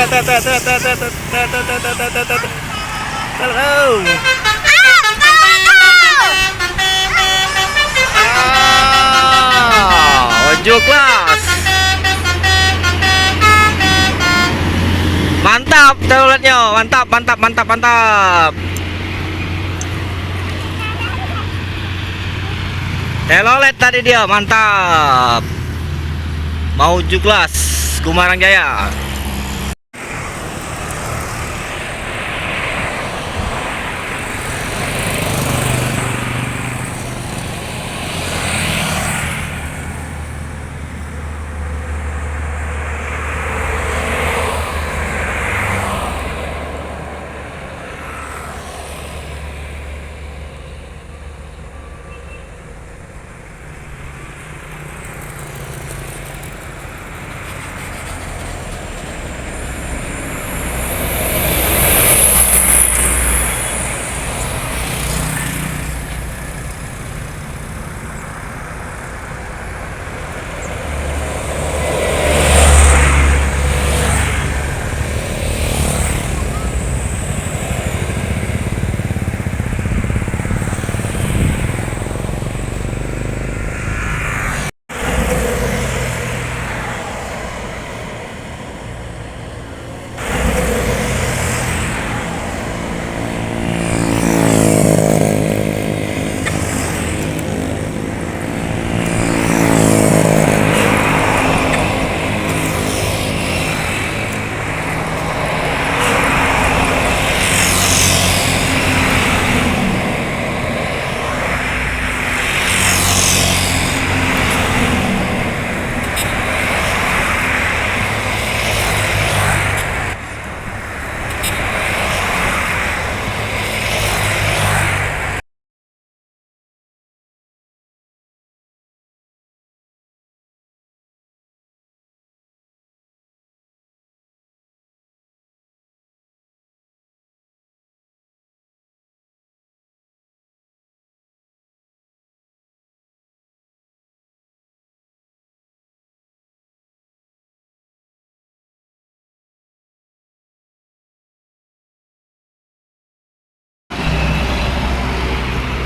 Ojo kelas. Mantap teloletnya, mantap, mantap, mantap, mantap. Telolet tadi dia, mantap. Mau kelas Kumarang Jaya.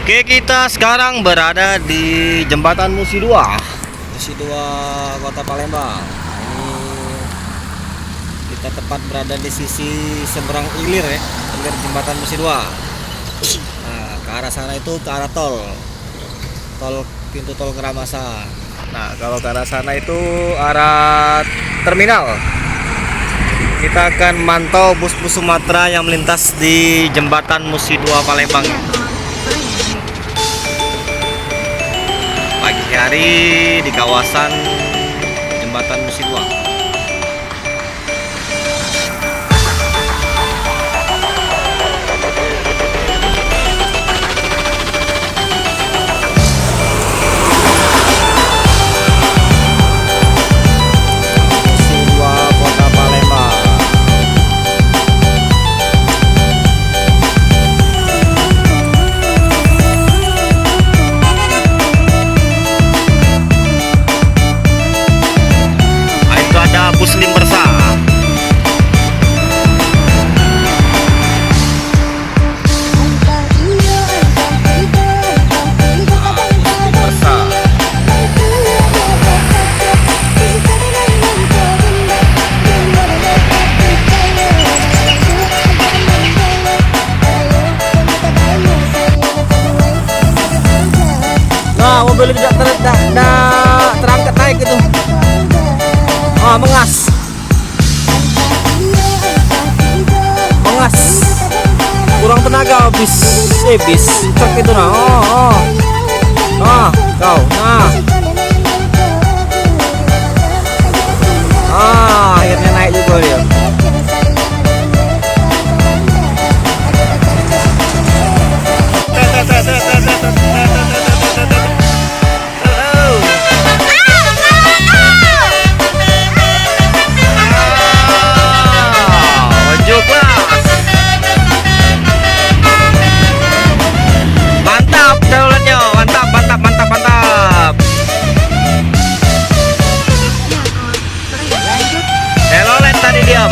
Oke, kita sekarang berada di Jembatan Musi 2 Kota Palembang. Ini kita tepat berada di sisi seberang ilir ya, ilir Jembatan Musi 2. Nah, ke arah sana itu ke arah pintu tol Keramasan. Nah, kalau ke arah sana itu arah terminal. Kita akan mantau bus-bus Sumatera yang melintas di Jembatan Musi 2 Palembang. Pagi hari di kawasan Jembatan Musi 2. Muslim bersama. Nah, mobil tidak terangkat naik itu. Mengas kurang tenaga bis truk itu. Akhirnya naik juga dia. Dia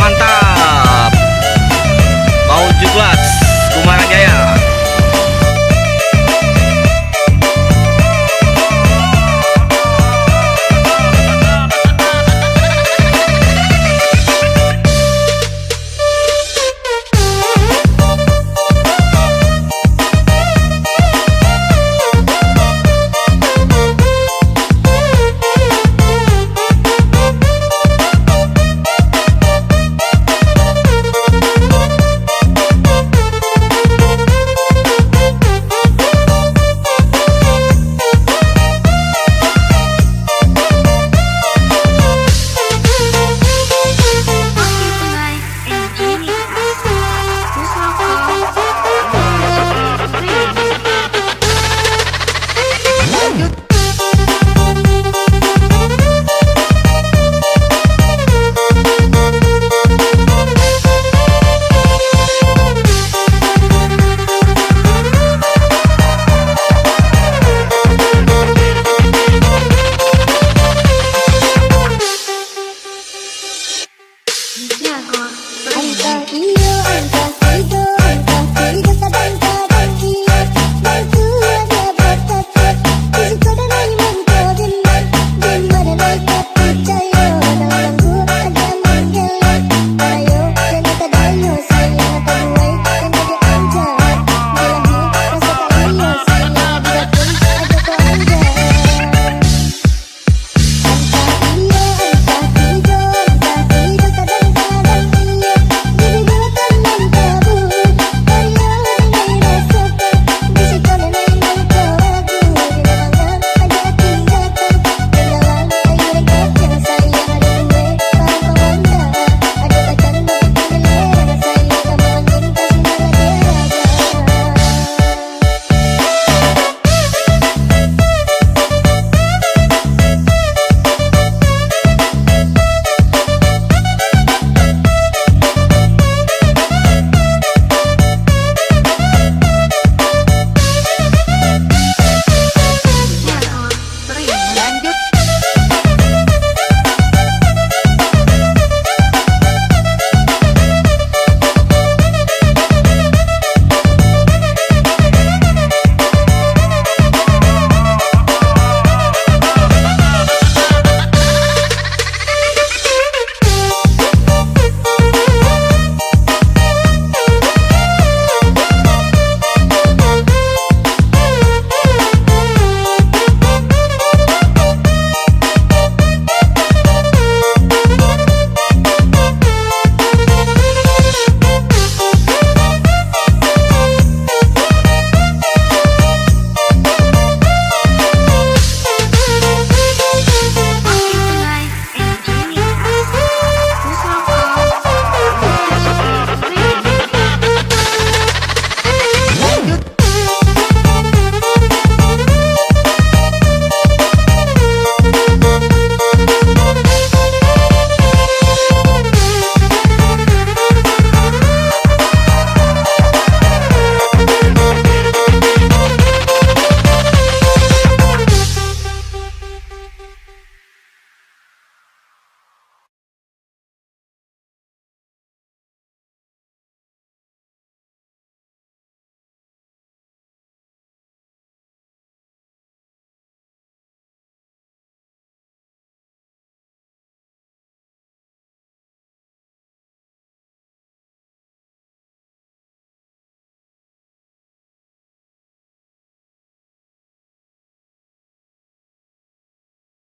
Nagor. Anta iyo anta